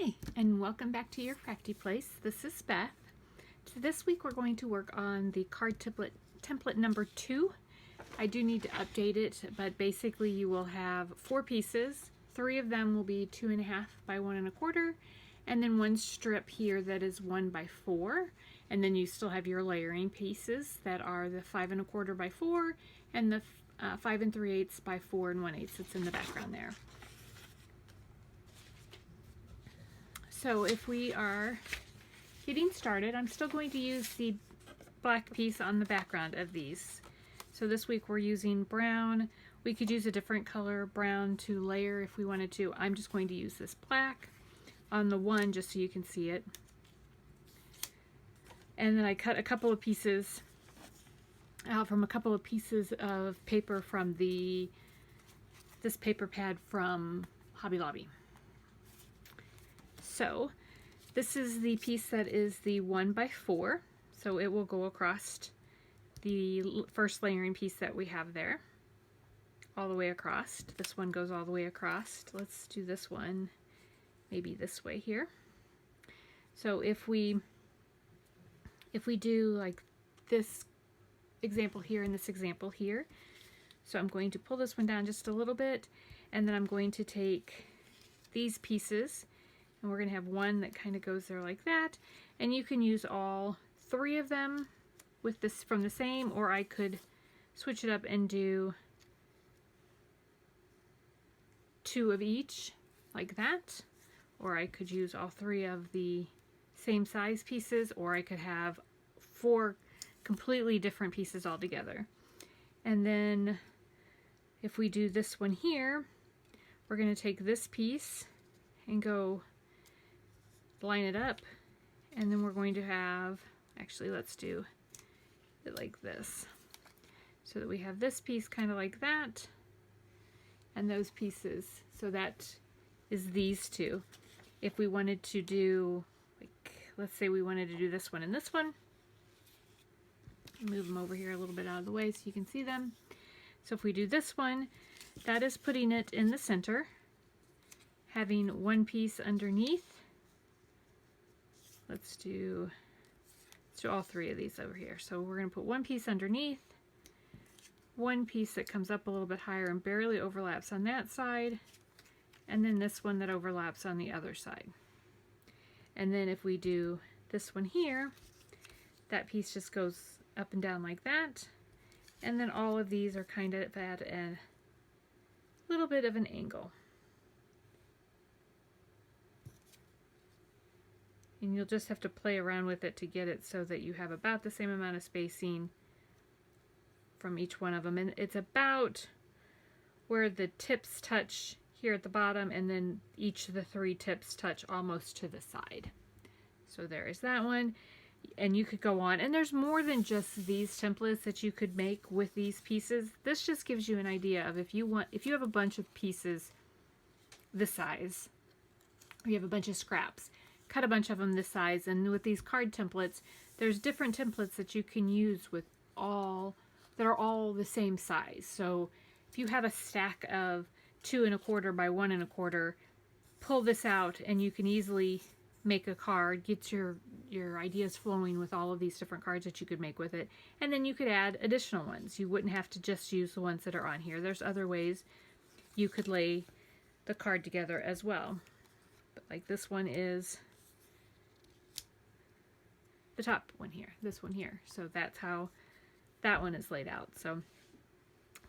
Hi, and welcome back to your crafty place. This is Beth. So this week we're going to work on the card template number 2. I do need to update it, but basically you will have 4 pieces. 3 of them will be 2.5 by 1.25, and then one strip here that is 1 by 4. And then you still have your layering pieces that are the 5 1/4 by 4 and the 5 3/8 by 4 1/8 that's in the background there. So if we are getting started, I'm still going to use the black piece on the background of these. So this week we're using brown. We could use a different color brown to layer if we wanted to. I'm just going to use this black on the one just so you can see it. And then I cut a couple of pieces out from a couple of pieces of paper from this paper pad from Hobby Lobby. So this is the piece that is the 1 by 4, so it will go across the first layering piece that we have there, all the way across. This one goes all the way across. Let's do this one maybe this way here. So if we do like this example here and this example here, so I'm going to pull this one down just a little bit, and then I'm going to take these pieces, and we're going to have one that kind of goes there like that, and you can use all 3 of them with this from the same, or I could switch it up and do 2 of each like that, or I could use all 3 of the same size pieces, or I could have 4 completely different pieces all together. And then if we do this one here, we're going to take this piece and go line it up, and then we're going to have, actually let's do it like this, so that we have this piece kind of like that, and those pieces, so that is these 2. If we wanted to do, like, let's say we wanted to do this one and this one, move them over here a little bit out of the way so you can see them. So if we do this one, that is putting it in the center, having one piece underneath. Let's do all 3 of these over here. So we're going to put one piece underneath, one piece that comes up a little bit higher and barely overlaps on that side, and then this one that overlaps on the other side. And then if we do this one here, that piece just goes up and down like that, and then all of these are kind of at a little bit of an angle. And you'll just have to play around with it to get it so that you have about the same amount of spacing from each one of them. And it's about where the tips touch here at the bottom, and then each of the 3 tips touch almost to the side. So there is that one. And you could go on, and there's more than just these templates that you could make with these pieces. This just gives you an idea of if you have a bunch of pieces this size, or you have a bunch of scraps, cut a bunch of them this size. And with these card templates, there's different templates that you can use with that are all the same size. So if you have a stack of 2 1/4 by 1 1/4, pull this out and you can easily make a card, get your ideas flowing with all of these different cards that you could make with it. And then you could add additional ones. You wouldn't have to just use the ones that are on here. There's other ways you could lay the card together as well. But like this one is the top one here, this one here. So that's how that one is laid out. So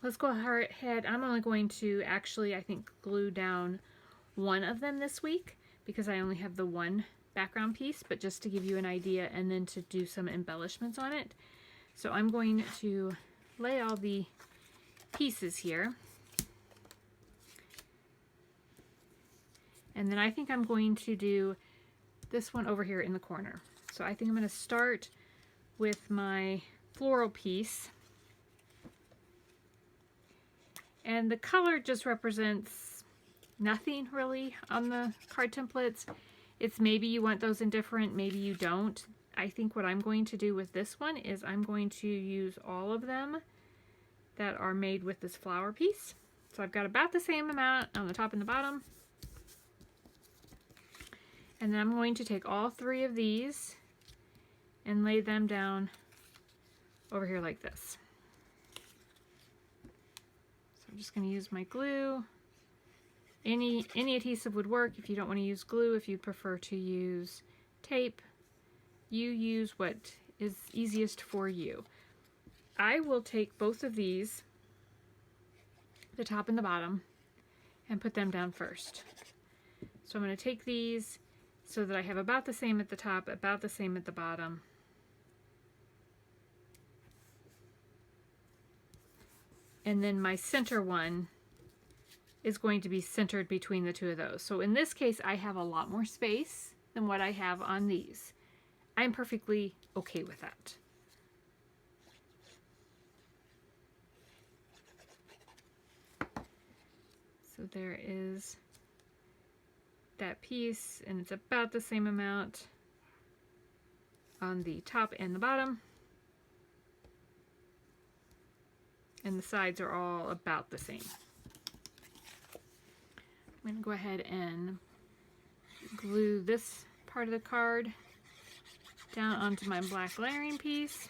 let's go ahead. I'm only going to actually, I think, glue down one of them this week because I only have the one background piece, but just to give you an idea, and then to do some embellishments on it. So I'm going to lay all the pieces here. And then I think I'm going to do this one over here in the corner. So I think I'm going to start with my floral piece. And the color just represents nothing really on the card templates. It's maybe you want those in different, maybe you don't. I think what I'm going to do with this one is I'm going to use all of them that are made with this flower piece. So I've got about the same amount on the top and the bottom. And then I'm going to take all 3 of these and lay them down over here like this. So I'm just going to use my glue. Any adhesive would work. If you don't want to use glue, if you prefer to use tape, you use what is easiest for you. I will take both of these, the top and the bottom, and put them down first. So I'm going to take these so that I have about the same at the top, about the same at the bottom. And then my center one is going to be centered between the 2 of those. So in this case, I have a lot more space than what I have on these. I'm perfectly okay with that. So there is that piece, and it's about the same amount on the top and the bottom. And the sides are all about the same. I'm going to go ahead and glue this part of the card down onto my black layering piece.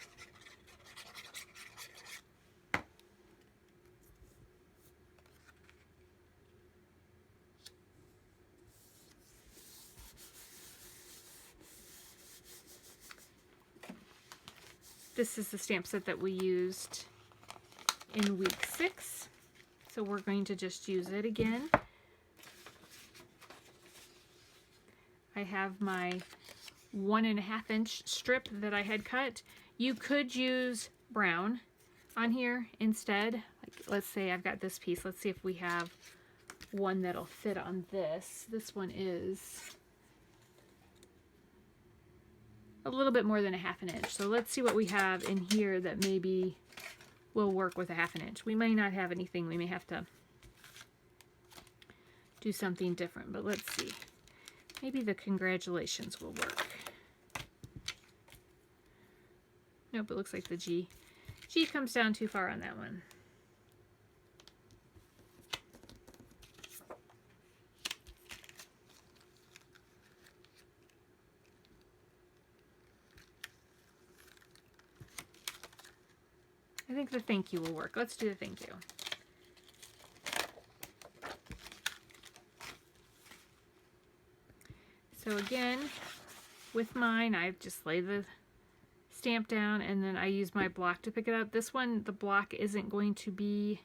This is the stamp set that we used in week 6, so we're going to just use it again. I have my 1.5 inch strip that I had cut. You could use brown on here instead. Like, let's say I've got this piece. Let's see if we have one that'll fit on this. This one is a little bit more than 1/2 inch. So let's see what we have in here that maybe will work with 1/2 inch. We may not have anything. We may have to do something different, but let's see. Maybe the congratulations will work. Nope, it looks like the G comes down too far on that one. I think the thank you will work. Let's do the thank you. So again, with mine, I just lay the stamp down and then I use my block to pick it up. This one, the block isn't going to be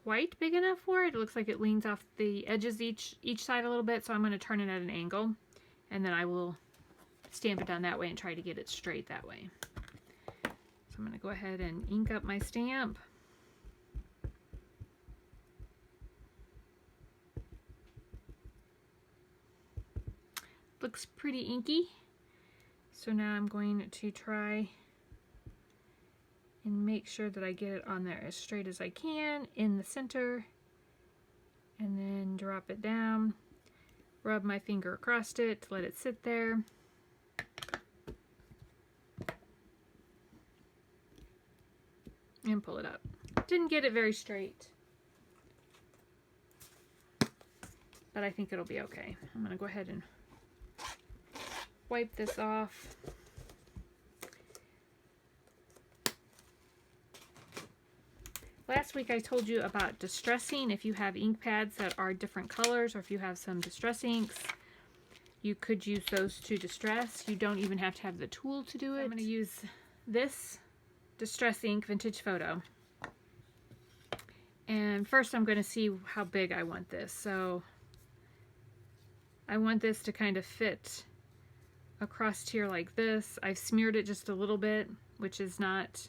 quite big enough for it. It looks like it leans off the edges each side a little bit, so I'm going to turn it at an angle and then I will stamp it down that way and try to get it straight that way. So I'm going to go ahead and ink up my stamp. Looks pretty inky. So now I'm going to try and make sure that I get it on there as straight as I can in the center, and then drop it down, rub my finger across it, let it sit there. And pull it up. Didn't get it very straight, but I think it'll be okay. I'm going to go ahead and wipe this off. Last week I told you about distressing. If you have ink pads that are different colors, or if you have some distress inks, you could use those to distress. You don't even have to have the tool to do it. I'm going to use this Distress Ink Vintage Photo. And first I'm going to see how big I want this. So I want this to kind of fit across here like this. I've smeared it just a little bit, which is not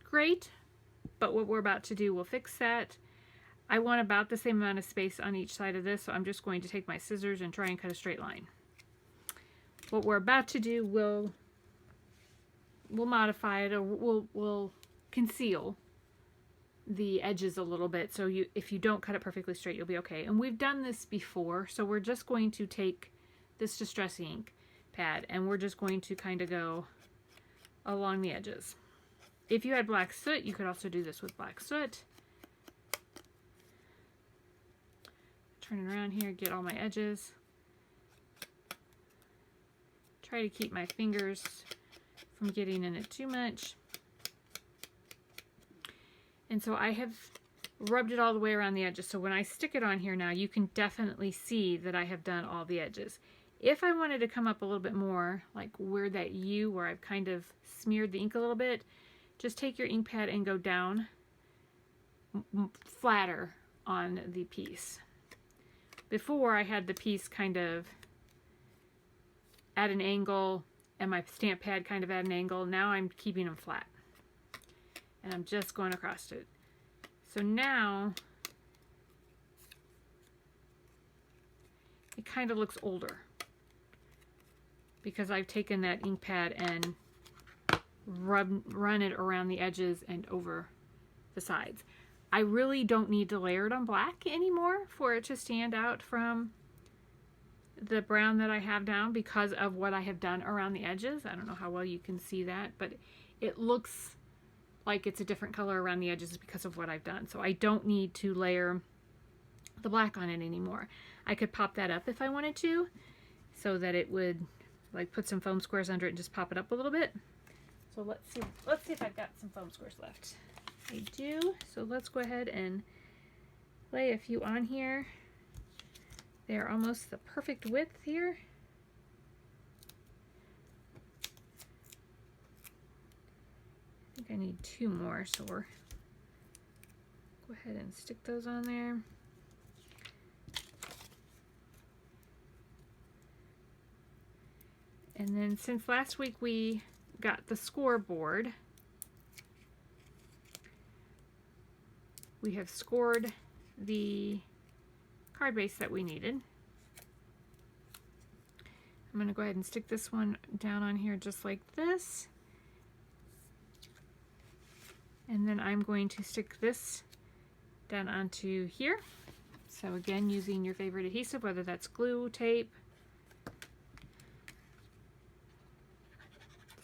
great, but what we're about to do will fix that. I want about the same amount of space on each side of this, so I'm just going to take my scissors and try and cut a straight line. What we're about to do will modify it, or we'll conceal the edges a little bit, so if you don't cut it perfectly straight, you'll be okay. And we've done this before, so we're just going to take this Distress Ink pad and we're just going to kind of go along the edges. If you had black soot, you could also do this with black soot. turning around here, get all my edges. Try to keep my fingers from getting in it too much. And so I have rubbed it all the way around the edges. So when I stick it on here now, you can definitely see that I have done all the edges. If I wanted to come up a little bit more, like where that U, where I've kind of smeared the ink a little bit, just take your ink pad and go down flatter on the piece. Before, I had the piece kind of at an angle and my stamp pad kind of at an angle. Now I'm keeping them flat. And I'm just going across it. So now it kind of looks older because I've taken that ink pad and run it around the edges and over the sides. I really don't need to layer it on black anymore for it to stand out from the brown that I have down because of what I have done around the edges. I don't know how well you can see that, but it looks like it's a different color around the edges because of what I've done. So I don't need to layer the black on it anymore. I could pop that up if I wanted to, so that it would like put some foam squares under it and just pop it up a little bit. So let's see if I've got some foam squares left. I do. So let's go ahead and lay a few on here. They're almost the perfect width here. I think I need 2 more, so we'll go ahead and stick those on there. And then since last week we got the scoreboard, we have scored the card base that we needed. I'm going to go ahead and stick this one down on here just like this. And then I'm going to stick this down onto here. So again, using your favorite adhesive, whether that's glue, tape,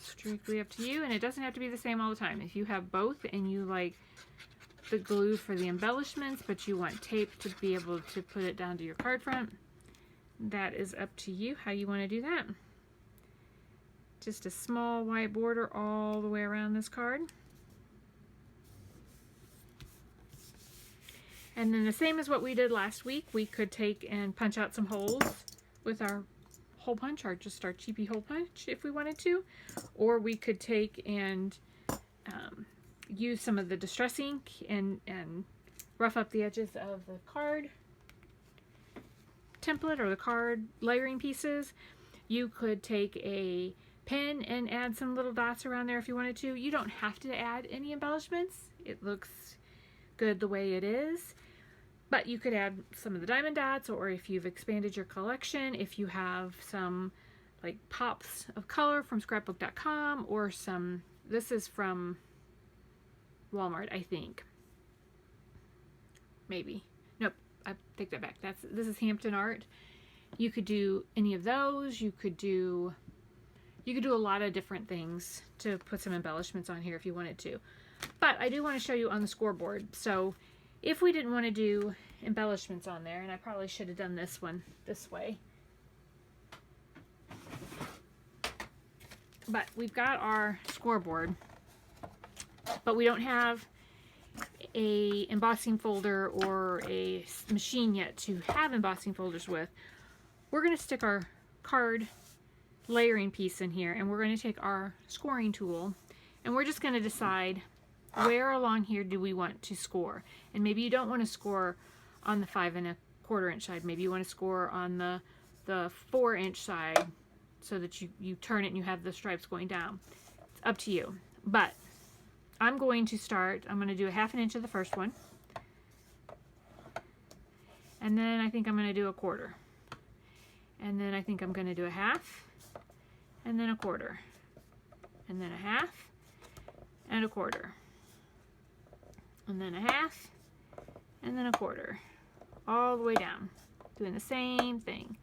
strictly up to you. And it doesn't have to be the same all the time. If you have both and you like the glue for the embellishments, but you want tape to be able to put it down to your card front, that is up to you how you want to do that. Just a small white border all the way around this card. And then the same as what we did last week, we could take and punch out some holes with our hole punch, or just our cheapy hole punch if we wanted to. Or we could take and use some of the distress ink and rough up the edges of the card template or the card layering pieces. You could take a pen and add some little dots around there if you wanted to. You don't have to add any embellishments. It looks good the way it is. But you could add some of the diamond dots, or if you've expanded your collection, if you have some like pops of color from scrapbook.com, or some, this is from Walmart, I think. Maybe. Nope, I take that back. This is Hampton Art. You could do any of those. You could do a lot of different things to put some embellishments on here if you wanted to. But I do want to show you on the scoreboard. So if we didn't want to do embellishments on there, and I probably should have done this one this way, but we've got our scoreboard, but we don't have a embossing folder or a machine yet to have embossing folders with. We're going to stick our card layering piece in here, and we're going to take our scoring tool, and we're just going to decide where along here do we want to score. And maybe you don't want to score on the 5 1/4 inch side. Maybe you want to score on the 4 inch side so that you turn it and you have the stripes going down. It's up to you. But I'm going to start, I'm going to do a 1/2 inch of the first one. And then I think I'm going to do a 1/4. And then I think I'm going to do a 1/2. And then a 1/4. And then a 1/2. And a 1/4. And then a 1/2, and then a 1/4, all the way down, doing the same thing.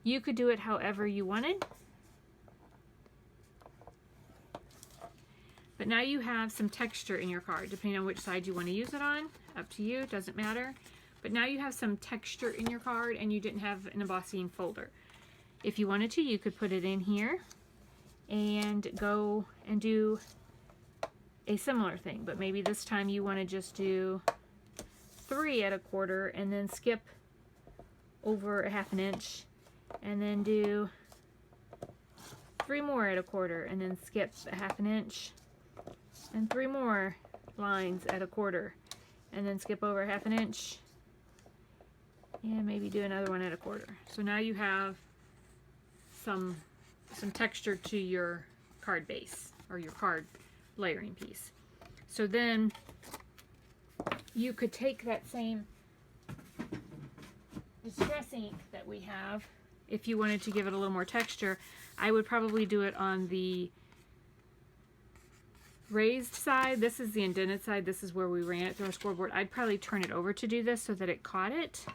You could do it however you wanted. But now you have some texture in your card, depending on which side you want to use it on. Up to you, doesn't matter. But now you have some texture in your card and you didn't have an embossing folder. If you wanted to, you could put it in here and go and do a similar thing. But maybe this time you want to just do 3 1/4 and then skip over 1/2 inch and then do 3 more 1/4 and then skip 1/2 inch and 3 more lines 1/4 and then skip over 1/2 inch and maybe do another one 1/4. So now you have some texture to your card base or your card layering piece. So then you could take that same distress ink that we have, if you wanted to give it a little more texture. I would probably do it on the raised side. This is the indented side. This is where we ran it through our scoreboard. I'd probably turn it over to do this so that it caught it.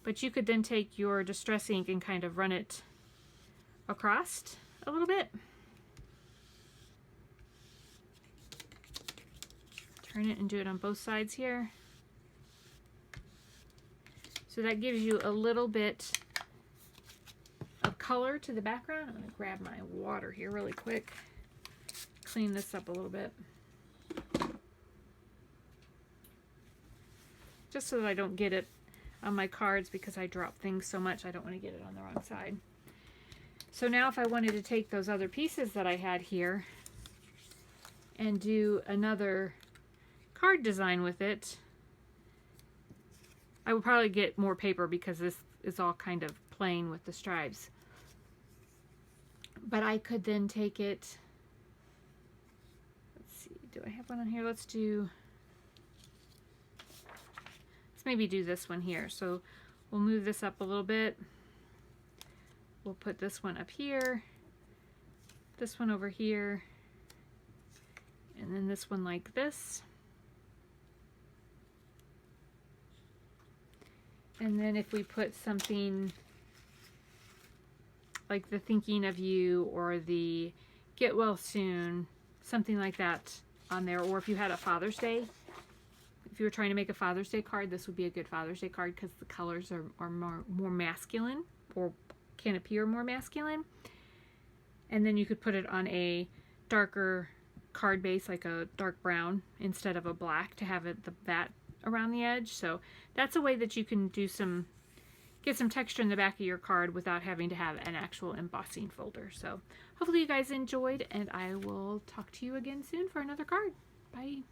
But you could then take your distress ink and kind of run it across a little bit. Turn it and do it on both sides here. So that gives you a little bit of color to the background. I'm going to grab my water here really quick. Clean this up a little bit. Just so that I don't get it on my cards, because I drop things so much I don't want to get it on the wrong side. So now if I wanted to take those other pieces that I had here and do another card design with it, I would probably get more paper because this is all kind of plain with the stripes. But I could then take it, let's see, do I have one on here? Let's maybe do this one here. So we'll move this up a little bit. We'll put this one up here, this one over here, and then this one like this. And then if we put something like the Thinking of You or the Get Well Soon, something like that on there, or if you had a Father's Day, if you were trying to make a Father's Day card, this would be a good Father's Day card because the colors are more masculine, or can appear more masculine. And then you could put it on a darker card base, like a dark brown instead of a black, to have it that around the edge. So that's a way that you can do get some texture in the back of your card without having to have an actual embossing folder. So hopefully you guys enjoyed, and I will talk to you again soon for another card. Bye.